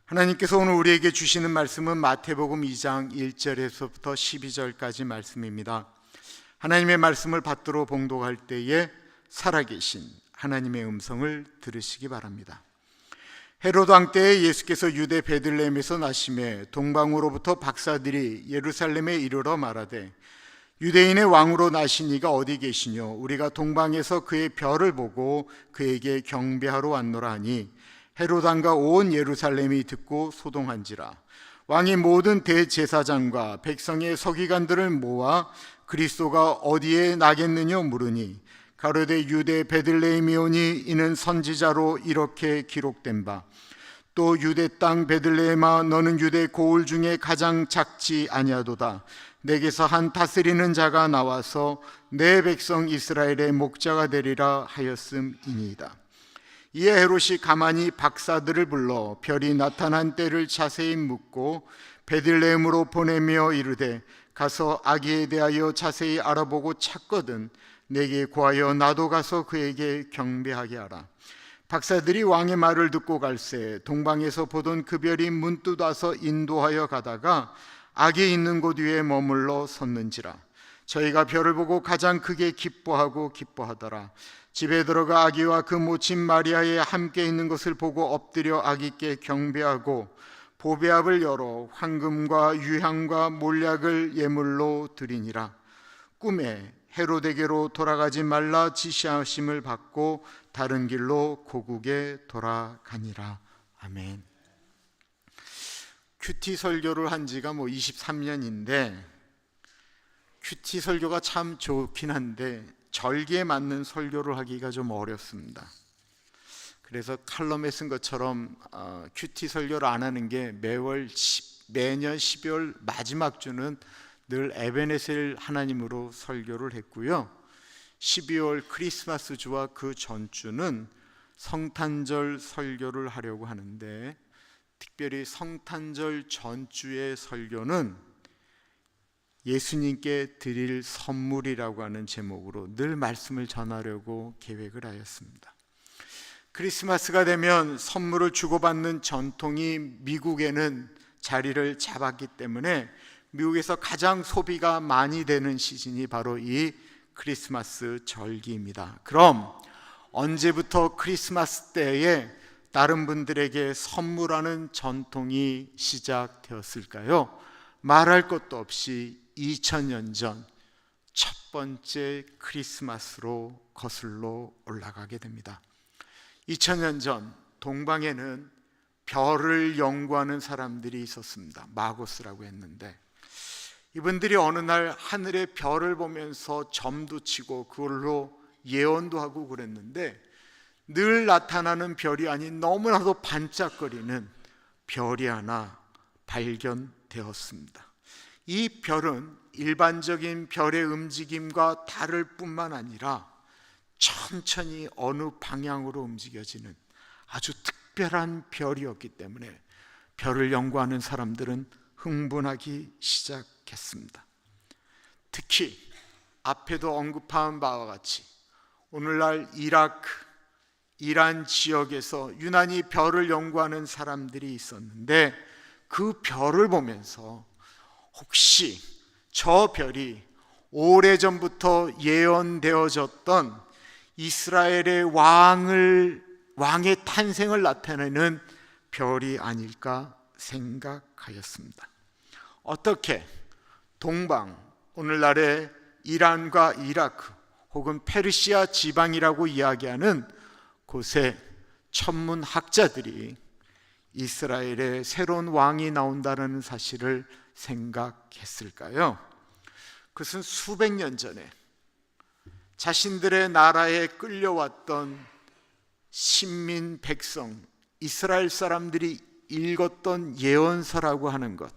하나님께서 오늘 우리에게 주시는 말씀은 마태복음 2장 1절에서부터 12절까지 말씀입니다. 하나님의 말씀을 받들어 봉독할 때에 살아계신 하나님의 음성을 들으시기 바랍니다. 헤로드 왕 때에 예수께서 유대 베들레헴에서 나심에 동방으로부터 박사들이 예루살렘에 이르러 말하되 유대인의 왕으로 나신 이가 어디 계시뇨? 우리가 동방에서 그의 별을 보고 그에게 경배하러 왔노라 하니 헤로드 왕과 온 예루살렘이 듣고 소동한지라. 왕이 모든 대제사장과 백성의 서기관들을 모아 그리스도가 어디에 나겠느냐 물으니 가로되 유대 베들레헴이오니 이는 선지자로 이렇게 기록된 바 또 유대 땅 베들레헴아 너는 유대 고을 중에 가장 작지 아니하도다. 내게서 한 다스리는 자가 나와서 내 백성 이스라엘의 목자가 되리라 하였음이니이다. 이에 헤롯이 가만히 박사들을 불러 별이 나타난 때를 자세히 묻고 베들레헴으로 보내며 이르되 가서 아기에 대하여 자세히 알아보고 찾거든 내게 구하여 나도 가서 그에게 경배하게 하라. 박사들이 왕의 말을 듣고 갈새 동방에서 보던 그 별이 문득 와서 인도하여 가다가 아기 있는 곳 위에 머물러 섰는지라. 저희가 별을 보고 가장 크게 기뻐하더라. 집에 들어가 아기와 그 모친 마리아에 함께 있는 것을 보고 엎드려 아기께 경배하고 보배압을 열어 황금과 유향과 몰약을 예물로 드리니라. 꿈에 헤로데게로 돌아가지 말라 지시하심을 받고 다른 길로 고국에 돌아가니라. 아멘. 큐티 설교를 한 지가 23년인데 큐티 설교가 참 좋긴 한데 절기에 맞는 설교를 하기가 좀 어렵습니다. 그래서 칼럼에 쓴 것처럼 큐티 설교를 안 하는 게 매년 12월 마지막 주는 늘 에베네셀 하나님으로 설교를 했고요. 12월 크리스마스 주와 그 전주는 성탄절 설교를 하려고 하는데 특별히 성탄절 전주의 설교는 예수님께 드릴 선물이라고 하는 제목으로 늘 말씀을 전하려고 계획을 하였습니다. 크리스마스가 되면 선물을 주고받는 전통이 미국에는 자리를 잡았기 때문에 미국에서 가장 소비가 많이 되는 시즌이 바로 이 크리스마스 절기입니다. 그럼 언제부터 크리스마스 때에 다른 분들에게 선물하는 전통이 시작되었을까요? 말할 것도 없이 2000년 전 첫 번째 크리스마스로 거슬러 올라가게 됩니다. 2000년 전 동방에는 별을 연구하는 사람들이 있었습니다. 마고스라고 했는데 이분들이 어느 날 하늘의 별을 보면서 점도 치고 그걸로 예언도 하고 그랬는데 늘 나타나는 별이 아닌 너무나도 반짝거리는 별이 하나 발견되었습니다. 이 별은 일반적인 별의 움직임과 다를 뿐만 아니라 천천히 어느 방향으로 움직여지는 아주 특별한 별이었기 때문에 별을 연구하는 사람들은 흥분하기 시작했습니다. 특히 앞에도 언급한 바와 같이 오늘날 이라크, 이란 지역에서 유난히 별을 연구하는 사람들이 있었는데 그 별을 보면서 혹시 저 별이 오래전부터 예언되어졌던 이스라엘의 왕의 탄생을 나타내는 별이 아닐까 생각하였습니다. 어떻게 동방, 오늘날의 이란과 이라크 혹은 페르시아 지방이라고 이야기하는 곳에 천문학자들이 이스라엘의 새로운 왕이 나온다는 사실을 생각했을까요? 그것은 수백 년 전에 자신들의 나라에 끌려왔던 신민 백성 이스라엘 사람들이 읽었던 예언서라고 하는 것,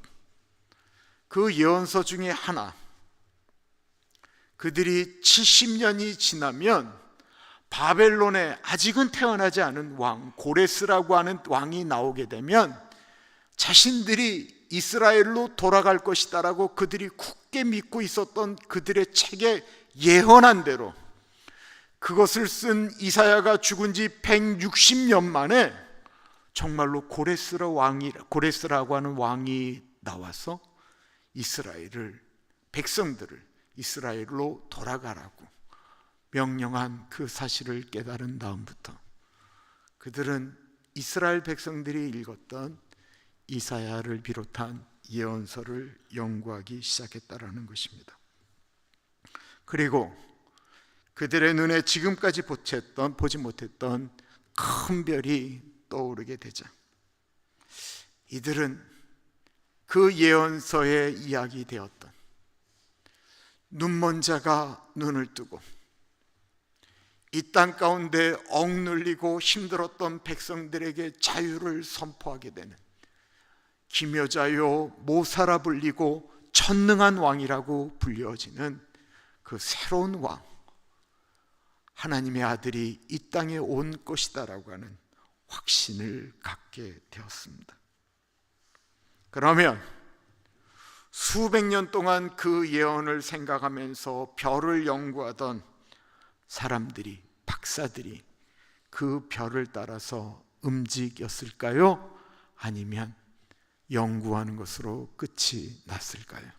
그 예언서 중에 하나, 그들이 70년이 지나면 바벨론에 아직은 태어나지 않은 왕 고레스라고 하는 왕이 나오게 되면 자신들이 이스라엘로 돌아갈 것이다라고 그들이 굳게 믿고 있었던 그들의 책에 예언한 대로 그것을 쓴 이사야가 죽은 지 160년 만에 정말로 고레스라고 하는 왕이 나와서 백성들을 이스라엘로 돌아가라고 명령한 그 사실을 깨달은 다음부터 그들은 이스라엘 백성들이 읽었던 이사야를 비롯한 예언서를 연구하기 시작했다라는 것입니다. 그리고 그들의 눈에 지금까지 보지 못했던 큰 별이 떠오르게 되자 이들은 그 예언서에 이야기되었던 눈먼 자가 눈을 뜨고 이 땅 가운데 억눌리고 힘들었던 백성들에게 자유를 선포하게 되는 기묘자요 모사라 불리고 전능한 왕이라고 불려지는 그 새로운 왕, 하나님의 아들이 이 땅에 온 것이다라고 하는 확신을 갖게 되었습니다. 그러면 수백 년 동안 그 예언을 생각하면서 별을 연구하던 사람들이, 박사들이 그 별을 따라서 움직였을까요? 아니면 연구하는 것으로 끝이 났을까요?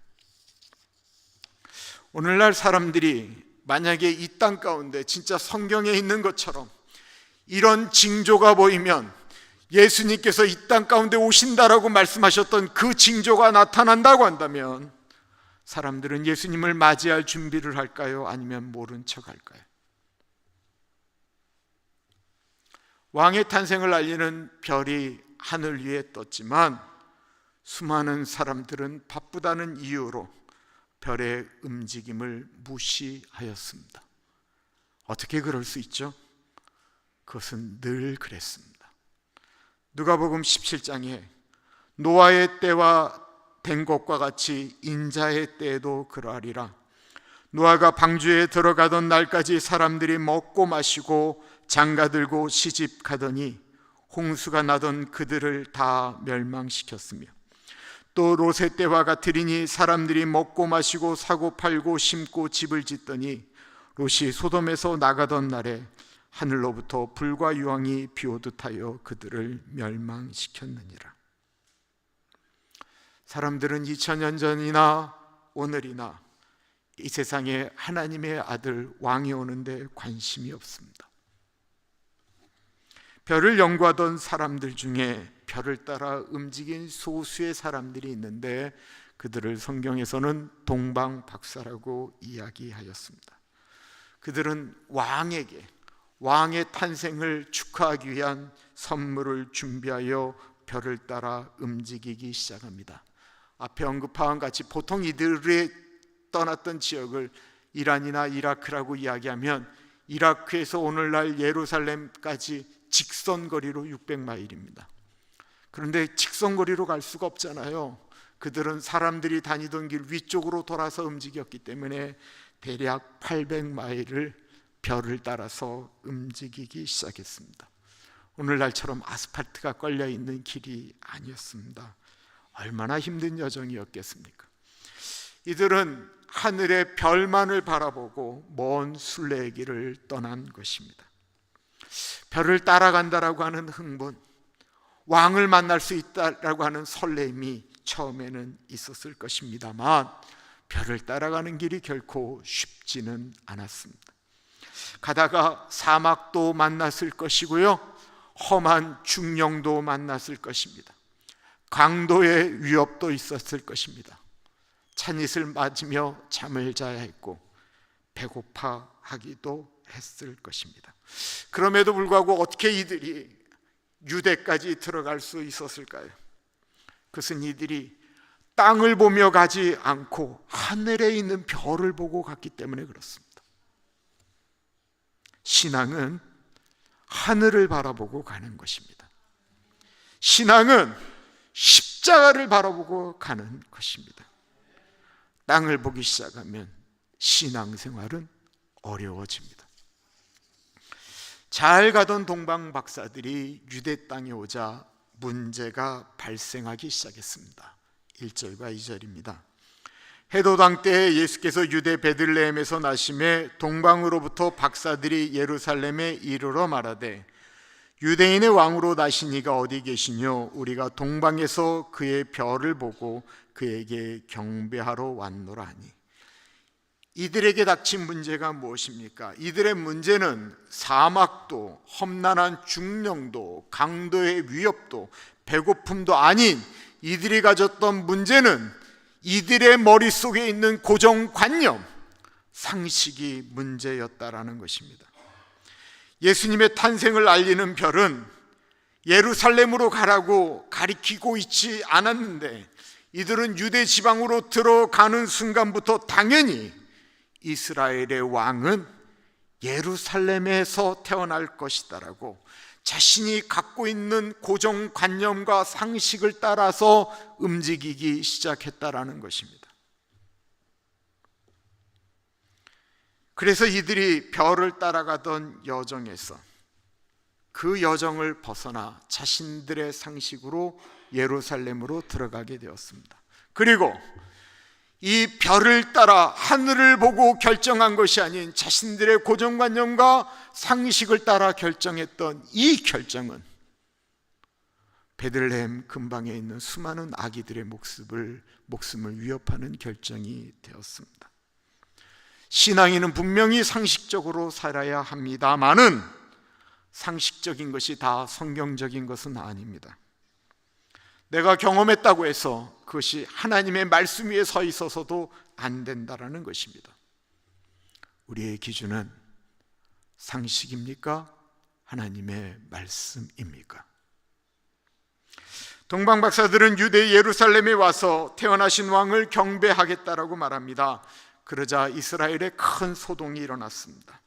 오늘날 사람들이 만약에 이 땅 가운데 진짜 성경에 있는 것처럼 이런 징조가 보이면 예수님께서 이 땅 가운데 오신다라고 말씀하셨던 그 징조가 나타난다고 한다면 사람들은 예수님을 맞이할 준비를 할까요? 아니면 모른 척 할까요? 왕의 탄생을 알리는 별이 하늘 위에 떴지만 수많은 사람들은 바쁘다는 이유로 별의 움직임을 무시하였습니다. 어떻게 그럴 수 있죠? 그것은 늘 그랬습니다. 누가복음 17장에 노아의 때와 된 것과 같이 인자의 때에도 그러하리라. 노아가 방주에 들어가던 날까지 사람들이 먹고 마시고 장가들고 시집가더니 홍수가 나던 그들을 다 멸망시켰으며 또 롯의 때와 같으리니 사람들이 먹고 마시고 사고 팔고 심고 집을 짓더니 롯이 소돔에서 나가던 날에 하늘로부터 불과 유황이 비오듯 하여 그들을 멸망시켰느니라. 사람들은 2000년 전이나 오늘이나 이 세상에 하나님의 아들 왕이 오는데 관심이 없습니다. 별을 연구하던 사람들 중에 별을 따라 움직인 소수의 사람들이 있는데 그들을 성경에서는 동방박사라고 이야기하였습니다. 그들은 왕에게 왕의 탄생을 축하하기 위한 선물을 준비하여 별을 따라 움직이기 시작합니다. 앞에 언급한 같이 보통 이들이 떠났던 지역을 이란이나 이라크라고 이야기하면 이라크에서 오늘날 예루살렘까지 직선거리로 600마일입니다. 그런데 직선거리로 갈 수가 없잖아요. 그들은 사람들이 다니던 길 위쪽으로 돌아서 움직였기 때문에 대략 800마일을 별을 따라서 움직이기 시작했습니다. 오늘날처럼 아스팔트가 걸려 있는 길이 아니었습니다. 얼마나 힘든 여정이었겠습니까? 이들은 하늘의 별만을 바라보고 먼 순례의 길을 떠난 것입니다. 별을 따라간다라고 하는 흥분, 왕을 만날 수 있다라고 하는 설렘이 처음에는 있었을 것입니다만 별을 따라가는 길이 결코 쉽지는 않았습니다. 가다가 사막도 만났을 것이고요, 험한 중령도 만났을 것입니다. 강도의 위협도 있었을 것입니다. 찬잇을 맞으며 잠을 자야 했고 배고파하기도 했을 것입니다. 그럼에도 불구하고 어떻게 이들이 유대까지 들어갈 수 있었을까요? 그것은 이들이 땅을 보며 가지 않고 하늘에 있는 별을 보고 갔기 때문에 그렇습니다. 신앙은 하늘을 바라보고 가는 것입니다. 신앙은 십자가를 바라보고 가는 것입니다. 땅을 보기 시작하면 신앙생활은 어려워집니다. 잘 가던 동방 박사들이 유대 땅에 오자 문제가 발생하기 시작했습니다. 1절과 2절입니다. 헤로당 때 예수께서 유대 베들레헴에서 나심에 동방으로부터 박사들이 예루살렘에 이르러 말하되 유대인의 왕으로 나신 이가 어디 계시뇨? 우리가 동방에서 그의 별을 보고 그에게 경배하러 왔노라 하니. 이들에게 닥친 문제가 무엇입니까? 이들의 문제는 사막도, 험난한 중령도, 강도의 위협도, 배고픔도 아닌 이들이 가졌던 문제는 이들의 머릿속에 있는 고정관념, 상식이 문제였다라는 것입니다. 예수님의 탄생을 알리는 별은 예루살렘으로 가라고 가리키고 있지 않았는데, 이들은 유대 지방으로 들어가는 순간부터 당연히 이스라엘의 왕은 예루살렘에서 태어날 것이다라고 자신이 갖고 있는 고정관념과 상식을 따라서 움직이기 시작했다라는 것입니다. 그래서 이들이 별을 따라가던 여정에서 그 여정을 벗어나 자신들의 상식으로 예루살렘으로 들어가게 되었습니다. 그리고 이 별을 따라 하늘을 보고 결정한 것이 아닌 자신들의 고정관념과 상식을 따라 결정했던 이 결정은 베들레헴 근방에 있는 수많은 아기들의 목숨을 위협하는 결정이 되었습니다. 신앙인은 분명히 상식적으로 살아야 합니다마는 상식적인 것이 다 성경적인 것은 아닙니다. 내가 경험했다고 해서 그것이 하나님의 말씀 위에 서 있어서도 안 된다라는 것입니다. 우리의 기준은 상식입니까? 하나님의 말씀입니까? 동방 박사들은 유대 예루살렘에 와서 태어나신 왕을 경배하겠다라고 말합니다. 그러자 이스라엘에 큰 소동이 일어났습니다.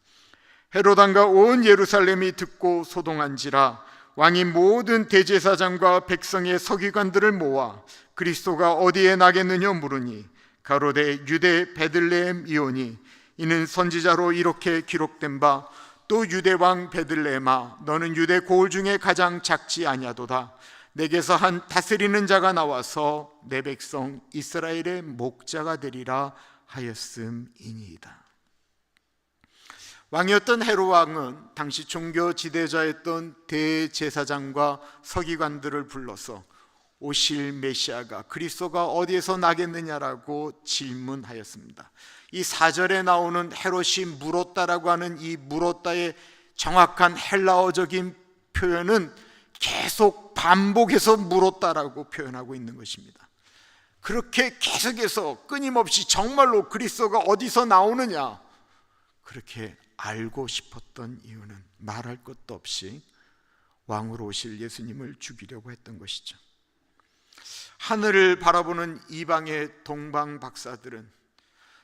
헤롯 왕과 온 예루살렘이 듣고 소동한지라 왕이 모든 대제사장과 백성의 서기관들을 모아 그리스도가 어디에 나겠느냐 물으니 가로되 유대 베들레헴 이오니 이는 선지자로 이렇게 기록된 바 또 유대 왕 베들레헴아 너는 유대 고을 중에 가장 작지 아니하도다. 내게서 한 다스리는 자가 나와서 내 백성 이스라엘의 목자가 되리라 하였음이니이다. 왕이었던 헤롯 왕은 당시 종교 지도자였던 대제사장과 서기관들을 불러서 오실 메시아가 그리스도가 어디에서 나겠느냐라고 질문하였습니다. 이 4절에 나오는 헤롯이 물었다라고 하는 이 물었다의 정확한 헬라어적인 표현은 계속 반복해서 물었다라고 표현하고 있는 것입니다. 그렇게 계속해서 끊임없이 정말로 그리스도가 어디서 나오느냐 그렇게 알고 싶었던 이유는 말할 것도 없이 왕으로 오실 예수님을 죽이려고 했던 것이죠. 하늘을 바라보는 이방의 동방 박사들은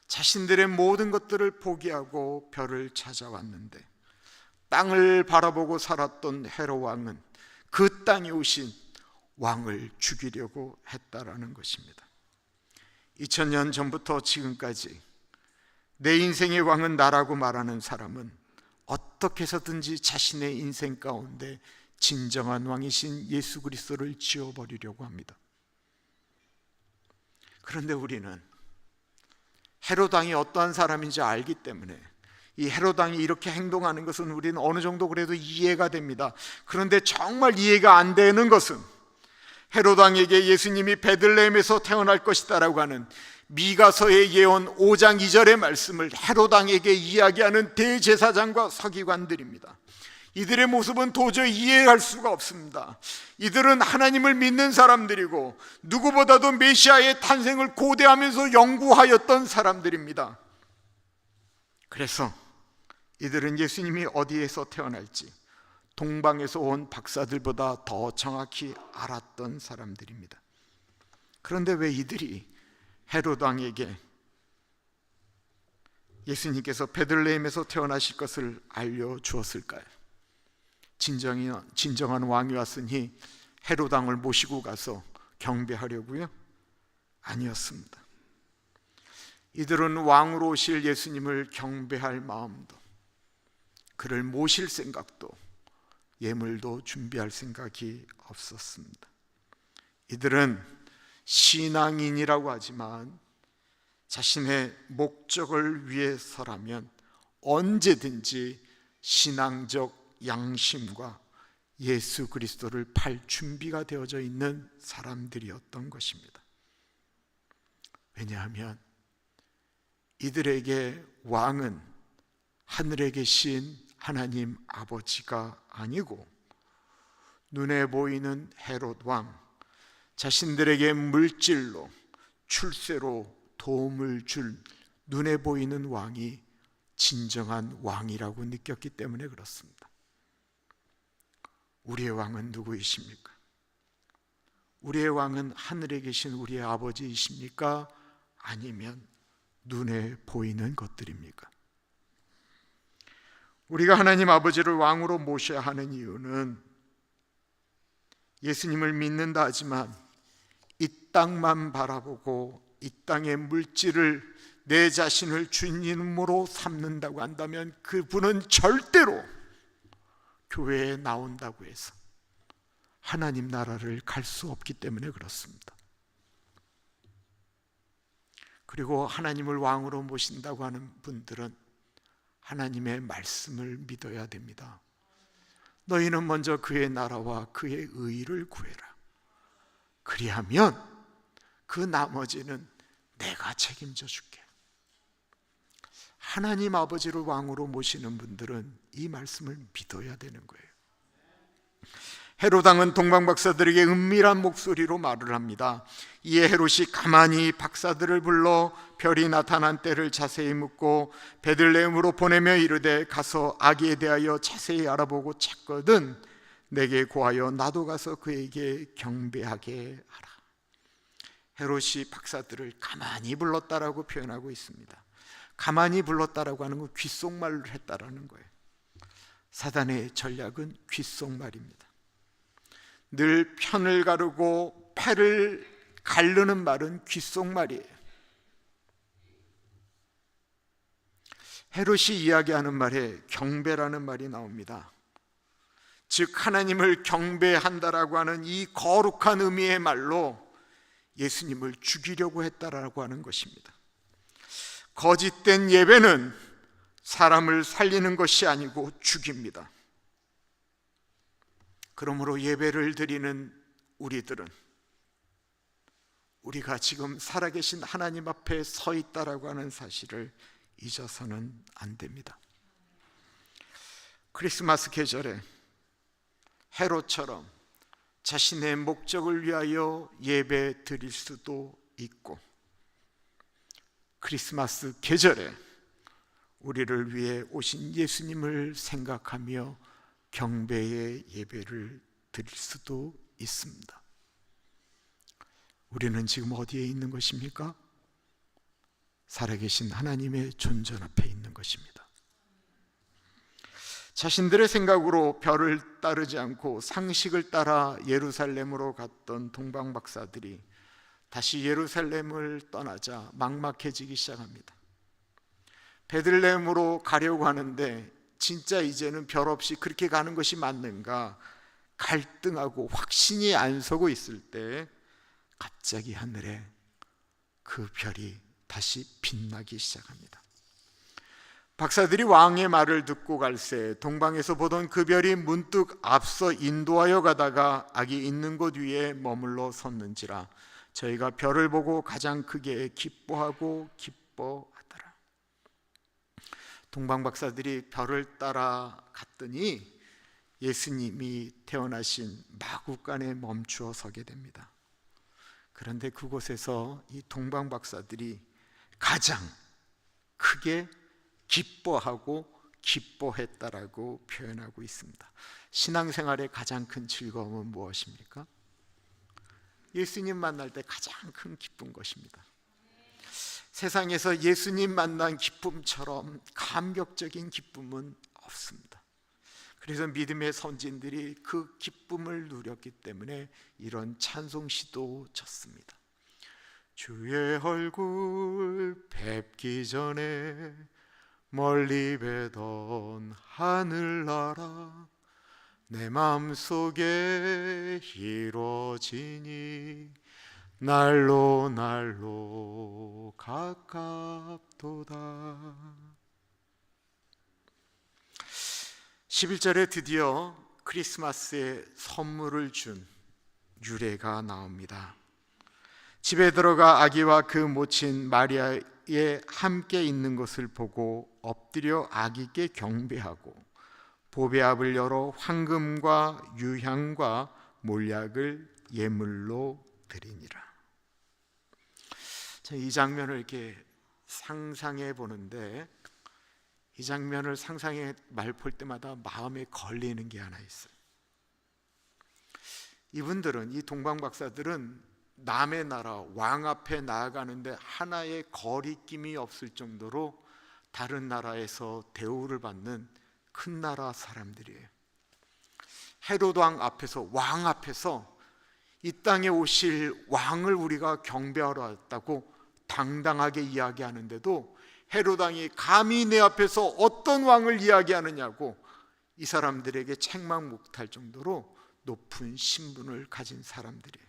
자신들의 모든 것들을 포기하고 별을 찾아왔는데 땅을 바라보고 살았던 헤롯 왕은 그 땅에 오신 왕을 죽이려고 했다라는 것입니다. 2000년 전부터 지금까지 내 인생의 왕은 나라고 말하는 사람은 어떻게 해서든지 자신의 인생 가운데 진정한 왕이신 예수 그리스도를 지워버리려고 합니다. 그런데 우리는 헤롯 왕이 어떠한 사람인지 알기 때문에 이 헤롯 왕이 이렇게 행동하는 것은 우리는 어느 정도 그래도 이해가 됩니다. 그런데 정말 이해가 안 되는 것은 헤롯 왕에게 예수님이 베들레헴에서 태어날 것이다라고 하는 미가서의 예언 5장 2절의 말씀을 헤롯 왕에게 이야기하는 대제사장과 서기관들입니다. 이들의 모습은 도저히 이해할 수가 없습니다. 이들은 하나님을 믿는 사람들이고 누구보다도 메시아의 탄생을 고대하면서 연구하였던 사람들입니다. 그래서 이들은 예수님이 어디에서 태어날지 동방에서 온 박사들보다 더 정확히 알았던 사람들입니다. 그런데 왜 이들이 헤롯 왕에게 예수님께서 베들레헴에서 태어나실 것을 알려주었을까요? 진정한 왕이 왔으니 헤롯 왕을 모시고 가서 경배하려고요? 아니었습니다. 이들은 왕으로 오실 예수님을 경배할 마음도 그를 모실 생각도 예물도 준비할 생각이 없었습니다. 이들은 신앙인이라고 하지만 자신의 목적을 위해서라면 언제든지 신앙적 양심과 예수 그리스도를 팔 준비가 되어져 있는 사람들이었던 것입니다. 왜냐하면 이들에게 왕은 하늘에 계신 하나님 아버지가 아니고 눈에 보이는 헤롯 왕, 자신들에게 물질로 출세로 도움을 줄 눈에 보이는 왕이 진정한 왕이라고 느꼈기 때문에 그렇습니다. 우리의 왕은 누구이십니까? 우리의 왕은 하늘에 계신 우리의 아버지이십니까? 아니면 눈에 보이는 것들입니까? 우리가 하나님 아버지를 왕으로 모셔야 하는 이유는 예수님을 믿는다 하지만 이 땅만 바라보고 이 땅의 물질을 내 자신을 주님으로 삼는다고 한다면 그분은 절대로 교회에 나온다고 해서 하나님 나라를 갈 수 없기 때문에 그렇습니다. 그리고 하나님을 왕으로 모신다고 하는 분들은 하나님의 말씀을 믿어야 됩니다. 너희는 먼저 그의 나라와 그의 의를 구해라. 그리하면 그 나머지는 내가 책임져 줄게. 하나님 아버지를 왕으로 모시는 분들은 이 말씀을 믿어야 되는 거예요. 헤롯 왕은 동방 박사들에게 은밀한 목소리로 말을 합니다. 이에 헤롯이 가만히 박사들을 불러 별이 나타난 때를 자세히 묻고 베들레헴으로 보내며 이르되 가서 아기에 대하여 자세히 알아보고 찾거든 내게 고하여 나도 가서 그에게 경배하게 하라. 헤롯이 박사들을 가만히 불렀다라고 표현하고 있습니다. 가만히 불렀다라고 하는 건 귓속말을 했다라는 거예요. 사단의 전략은 귓속말입니다. 늘 편을 가르고 패를 가르는 말은 귓속말이에요. 헤롯이 이야기하는 말에 경배라는 말이 나옵니다. 즉 하나님을 경배한다라고 하는 이 거룩한 의미의 말로 예수님을 죽이려고 했다라고 하는 것입니다. 거짓된 예배는 사람을 살리는 것이 아니고 죽입니다. 그러므로 예배를 드리는 우리들은 우리가 지금 살아계신 하나님 앞에 서 있다라고 하는 사실을 잊어서는 안 됩니다. 크리스마스 계절에 헤롯처럼 자신의 목적을 위하여 예배 드릴 수도 있고, 크리스마스 계절에 우리를 위해 오신 예수님을 생각하며 경배의 예배를 드릴 수도 있습니다. 우리는 지금 어디에 있는 것입니까? 살아계신 하나님의 존전 앞에 있는 것입니다. 자신들의 생각으로 별을 따르지 않고 상식을 따라 예루살렘으로 갔던 동방 박사들이 다시 예루살렘을 떠나자 막막해지기 시작합니다. 베들레헴으로 가려고 하는데 진짜 이제는 별 없이 그렇게 가는 것이 맞는가 갈등하고 확신이 안 서고 있을 때 갑자기 하늘에 그 별이 다시 빛나기 시작합니다. 박사들이 왕의 말을 듣고 갈새 동방에서 보던 그 별이 문득 앞서 인도하여 가다가 아기 있는 곳 위에 머물러 섰는지라 저희가 별을 보고 가장 크게 기뻐하고 기뻐하더라. 동방 박사들이 별을 따라 갔더니 예수님이 태어나신 마구간에 멈추어 서게 됩니다. 그런데 그곳에서 이 동방 박사들이 가장 크게 기뻐하고 기뻐했다라고 표현하고 있습니다. 신앙생활의 가장 큰 즐거움은 무엇입니까? 예수님 만날 때 가장 큰 기쁜 것입니다. 세상에서 예수님 만난 기쁨처럼 감격적인 기쁨은 없습니다. 그래서 믿음의 선진들이 그 기쁨을 누렸기 때문에 이런 찬송시도 쳤습니다. 주의 얼굴 뵙기 전에 멀리 뵈던 하늘나라 내 마음속에 이루어지니 날로 날로 가깝도다. 11절에 드디어 크리스마스에 선물을 준 유래가 나옵니다. 집에 들어가 아기와 그 모친 마리아의 함께 있는 것을 보고 엎드려 아기께 경배하고 보배압을 열어 황금과 유향과 몰약을 예물로 드리니라. 이 장면을 이렇게 상상해 보는데, 이 장면을 상상해 볼 때마다 마음에 걸리는 게 하나 있어요. 이분들은, 이 동방 박사들은 남의 나라 왕 앞에 나아가는데 하나의 거리낌이 없을 정도로 다른 나라에서 대우를 받는 큰 나라 사람들이에요. 헤롯 왕 앞에서, 왕 앞에서 이 땅에 오실 왕을 우리가 경배하러 왔다고 당당하게 이야기하는데도 헤롯 왕이 감히 내 앞에서 어떤 왕을 이야기하느냐고 이 사람들에게 책망 못할 정도로 높은 신분을 가진 사람들이에요.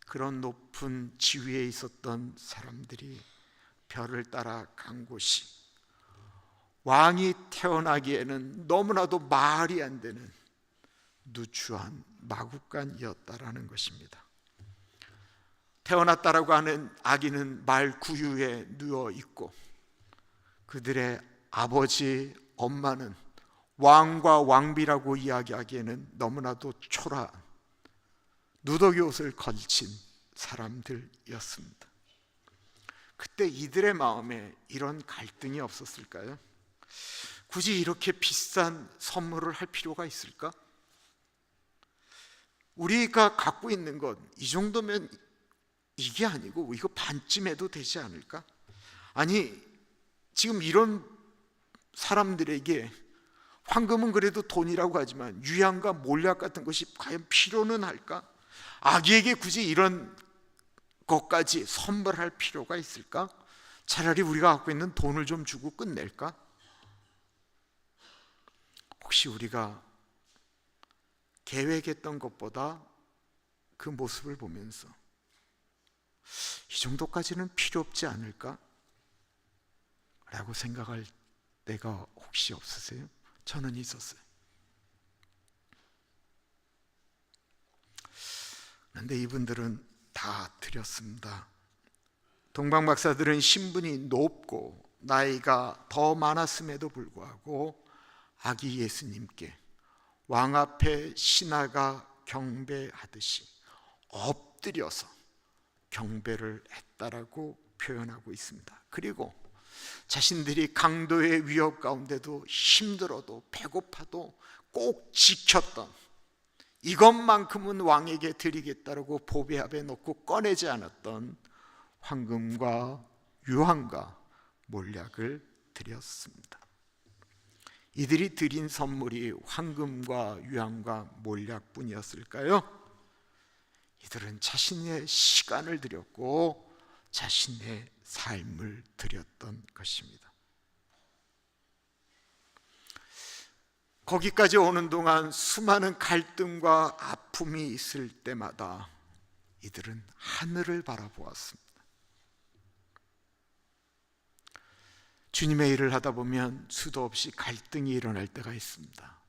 그런 높은 지위에 있었던 사람들이 별을 따라 간 곳이 왕이 태어나기에는 너무나도 말이 안 되는 누추한 마구간이었다라는 것입니다. 태어났다라고 하는 아기는 말 구유에 누워 있고 그들의 아버지, 엄마는 왕과 왕비라고 이야기하기에는 너무나도 초라한 누더기 옷을 걸친 사람들이었습니다. 그때 이들의 마음에 이런 갈등이 없었을까요? 굳이 이렇게 비싼 선물을 할 필요가 있을까? 우리가 갖고 있는 것 이 정도면 이게 아니고 이거 반쯤 해도 되지 않을까? 아니, 지금 이런 사람들에게 황금은 그래도 돈이라고 하지만 유향과 몰약 같은 것이 과연 필요는 할까? 아기에게 굳이 이런 것까지 선물할 필요가 있을까? 차라리 우리가 갖고 있는 돈을 좀 주고 끝낼까? 혹시 우리가 계획했던 것보다 그 모습을 보면서 이 정도까지는 필요 없지 않을까? 라고 생각할 때가 혹시 없으세요? 저는 있었어요. 그런데 이분들은 다 드렸습니다. 동방 박사들은 신분이 높고 나이가 더 많았음에도 불구하고 아기 예수님께 왕 앞에 신하가 경배하듯이 엎드려서 경배를 했다라고 표현하고 있습니다. 그리고 자신들이 강도의 위협 가운데도 힘들어도 배고파도 꼭 지켰던 이것만큼은 왕에게 드리겠다라고 보배압에 넣고 꺼내지 않았던 황금과 유황과 몰약을 드렸습니다. 이들이 드린 선물이 황금과 유황과 몰약뿐이었을까요? 이들은 자신의 시간을 드렸고 자신의 삶을 드렸던 것입니다. 거기까지 오는 동안 수많은 갈등과 아픔이 있을 때마다 이들은 하늘을 바라보았습니다. 주님의 일을 하다 보면 수도 없이 갈등이 일어날 때가 있습니다.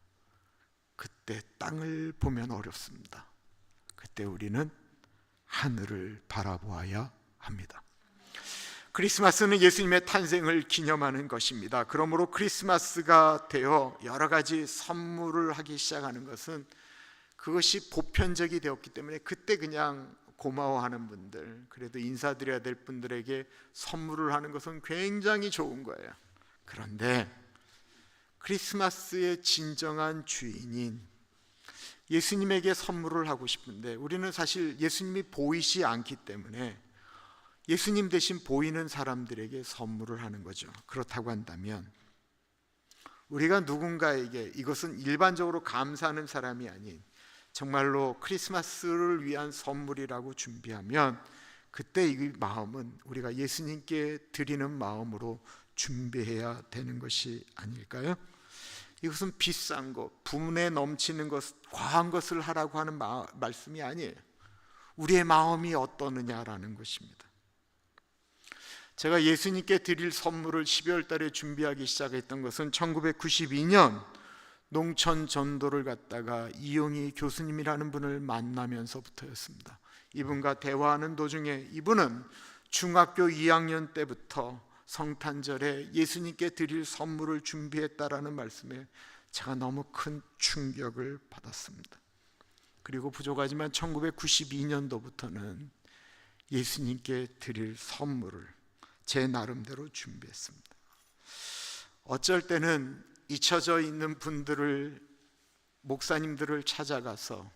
그때 땅을 보면 어렵습니다. 그때 우리는 하늘을 바라보아야 합니다. 크리스마스는 예수님의 탄생을 기념하는 것입니다. 그러므로 크리스마스가 되어 여러 가지 선물을 하기 시작하는 것은 그것이 보편적이 되었기 때문에 그때 그냥 고마워하는 분들, 그래도 인사드려야 될 분들에게 선물을 하는 것은 굉장히 좋은 거예요. 그런데 크리스마스의 진정한 주인인 예수님에게 선물을 하고 싶은데 우리는 사실 예수님이 보이지 않기 때문에 예수님 대신 보이는 사람들에게 선물을 하는 거죠. 그렇다고 한다면 우리가 누군가에게 이것은 일반적으로 감사하는 사람이 아닌 정말로 크리스마스를 위한 선물이라고 준비하면 그때 이 마음은 우리가 예수님께 드리는 마음으로 준비해야 되는 것이 아닐까요? 이것은 비싼 것, 분에 넘치는 것, 과한 것을 하라고 하는 말씀이 아니에요. 우리의 마음이 어떠느냐라는 것입니다. 제가 예수님께 드릴 선물을 12월 달에 준비하기 시작했던 것은 1992년 농촌 전도를 갔다가 이용희 교수님이라는 분을 만나면서부터였습니다. 이분과 대화하는 도중에 이분은 중학교 2학년 때부터 성탄절에 예수님께 드릴 선물을 준비했다라는 말씀에 제가 너무 큰 충격을 받았습니다. 그리고 부족하지만 1992년도부터는 예수님께 드릴 선물을 제 나름대로 준비했습니다. 어쩔 때는 잊혀져 있는 분들을, 목사님들을 찾아가서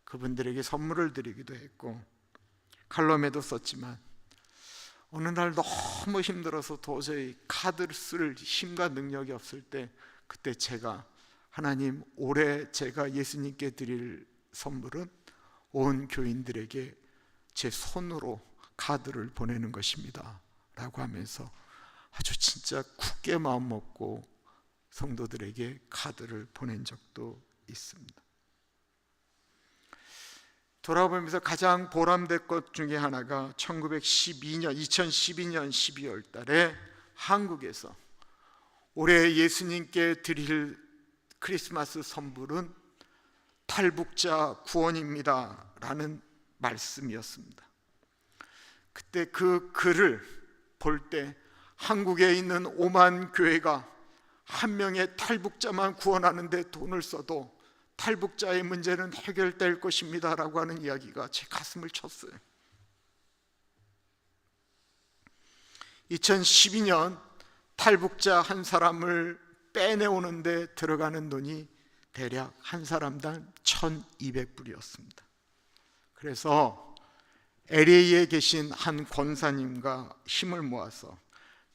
그분들에게 선물을 드리기도 했고 칼럼에도 썼지만 어느 날 너무 힘들어서 도저히 카드를 쓸 힘과 능력이 없을 때 그때 제가 하나님, 올해 제가 예수님께 드릴 선물은 온 교인들에게 제 손으로 카드를 보내는 것입니다 라고 하면서 아주 진짜 굳게 마음 먹고 성도들에게 카드를 보낸 적도 있습니다. 돌아보면서 가장 보람된 것 중에 하나가 2012년 12월 달에 한국에서 올해 예수님께 드릴 크리스마스 선물은 탈북자 구원입니다 라는 말씀이었습니다. 그때 그 글을 볼 때 한국에 있는 5만 교회가 한 명의 탈북자만 구원하는 데 돈을 써도 탈북자의 문제는 해결될 것입니다 라고 하는 이야기가 제 가슴을 쳤어요. 2012년 탈북자 한 사람을 빼내오는 데 들어가는 돈이 대략 한 사람당 1,200불이었습니다. 그래서 LA에 계신 한 권사님과 힘을 모아서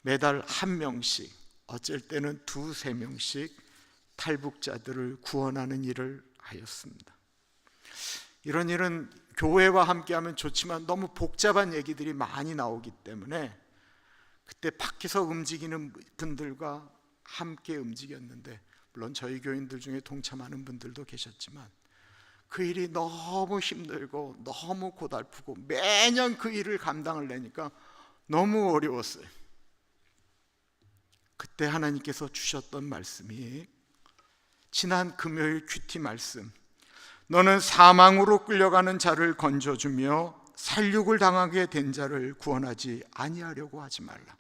매달 한 명씩, 어쩔 때는 2-3명씩 탈북자들을 구원하는 일을 하였습니다. 이런 일은 교회와 함께하면 좋지만 너무 복잡한 얘기들이 많이 나오기 때문에 그때 밖에서 움직이는 분들과 함께 움직였는데, 물론 저희 교인들 중에 동참하는 분들도 계셨지만 그 일이 너무 힘들고 너무 고달프고 매년 그 일을 감당을 내니까 너무 어려웠어요. 그때 하나님께서 주셨던 말씀이 지난 금요일 큐티 말씀, 너는 사망으로 끌려가는 자를 건져주며 살육을 당하게 된 자를 구원하지 아니하려고 하지 말라.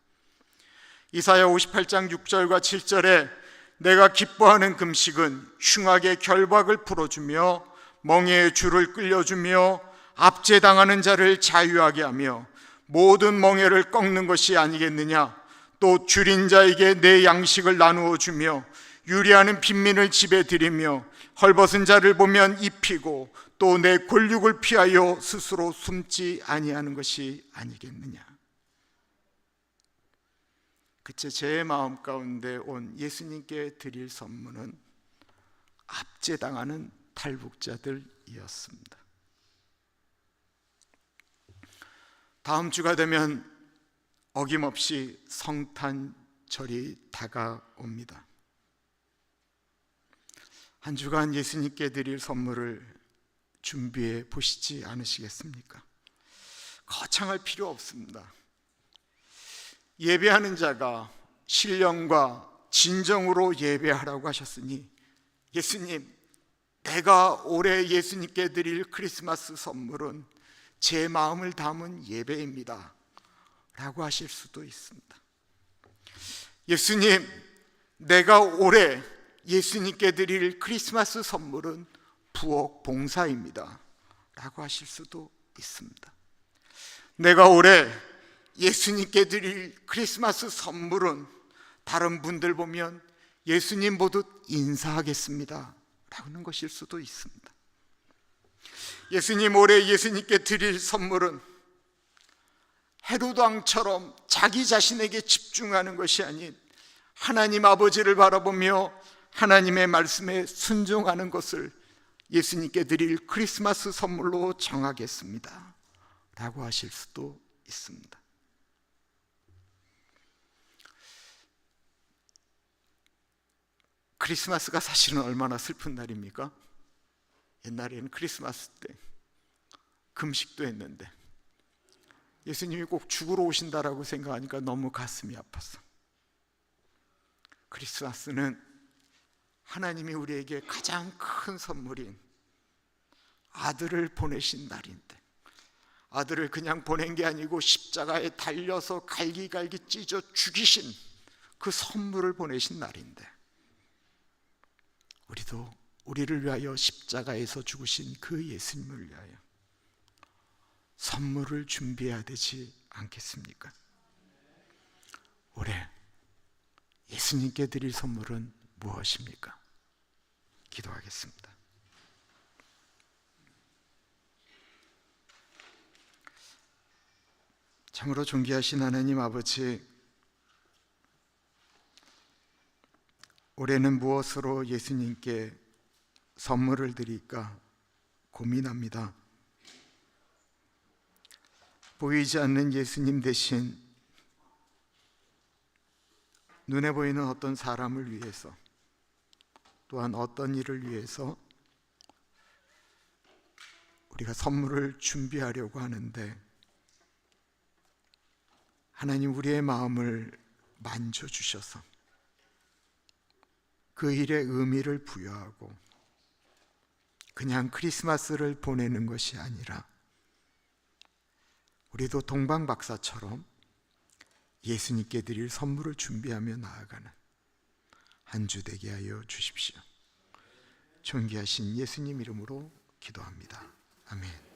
이사야 58장 6절과 7절에 내가 기뻐하는 금식은 흉악의 결박을 풀어주며 멍에의 줄을 끌려주며 압제당하는 자를 자유하게 하며 모든 멍에를 꺾는 것이 아니겠느냐. 또 줄인 자에게 내 양식을 나누어 주며 유리하는 빈민을 집에 들이며 헐벗은 자를 보면 입히고 또 내 권력을 피하여 스스로 숨지 아니하는 것이 아니겠느냐. 그때 제 마음 가운데 온 예수님께 드릴 선물은 압제당하는 탈북자들이었습니다. 다음 주가 되면 어김없이 성탄절이 다가옵니다. 한 주간 예수님께 드릴 선물을 준비해 보시지 않으시겠습니까? 거창할 필요 없습니다. 예배하는 자가 신령과 진정으로 예배하라고 하셨으니, 예수님, 내가 올해 예수님께 드릴 크리스마스 선물은 제 마음을 담은 예배입니다 라고 하실 수도 있습니다. 예수님, 내가 올해 예수님께 드릴 크리스마스 선물은 부엌 봉사입니다 라고 하실 수도 있습니다. 내가 올해 예수님께 드릴 크리스마스 선물은 다른 분들 보면 예수님 보듯 인사하겠습니다 라는 것일 수도 있습니다. 예수님, 올해 예수님께 드릴 선물은 헤로드 왕처럼 자기 자신에게 집중하는 것이 아닌 하나님 아버지를 바라보며 하나님의 말씀에 순종하는 것을 예수님께 드릴 크리스마스 선물로 정하겠습니다 라고 하실 수도 있습니다. 크리스마스가 사실은 얼마나 슬픈 날입니까? 옛날에는 크리스마스 때 금식도 했는데 예수님이 꼭 죽으러 오신다라고 생각하니까 너무 가슴이 아팠어. 크리스마스는 하나님이 우리에게 가장 큰 선물인 아들을 보내신 날인데, 아들을 그냥 보낸 게 아니고 십자가에 달려서 갈기갈기 찢어 죽이신 그 선물을 보내신 날인데, 우리도 우리를 위하여 십자가에서 죽으신 그 예수님을 위하여 선물을 준비해야 되지 않겠습니까? 올해 예수님께 드릴 선물은 무엇입니까? 기도하겠습니다. 참으로 존귀하신 하나님 아버지, 올해는 무엇으로 예수님께 선물을 드릴까 고민합니다. 보이지 않는 예수님 대신 눈에 보이는 어떤 사람을 위해서, 또한 어떤 일을 위해서 우리가 선물을 준비하려고 하는데, 하나님 우리의 마음을 만져주셔서 그 일에 의미를 부여하고 그냥 크리스마스를 보내는 것이 아니라 우리도 동방박사처럼 예수님께 드릴 선물을 준비하며 나아가는 한 주 되게 하여 주십시오. 존귀하신 예수님 이름으로 기도합니다. 아멘.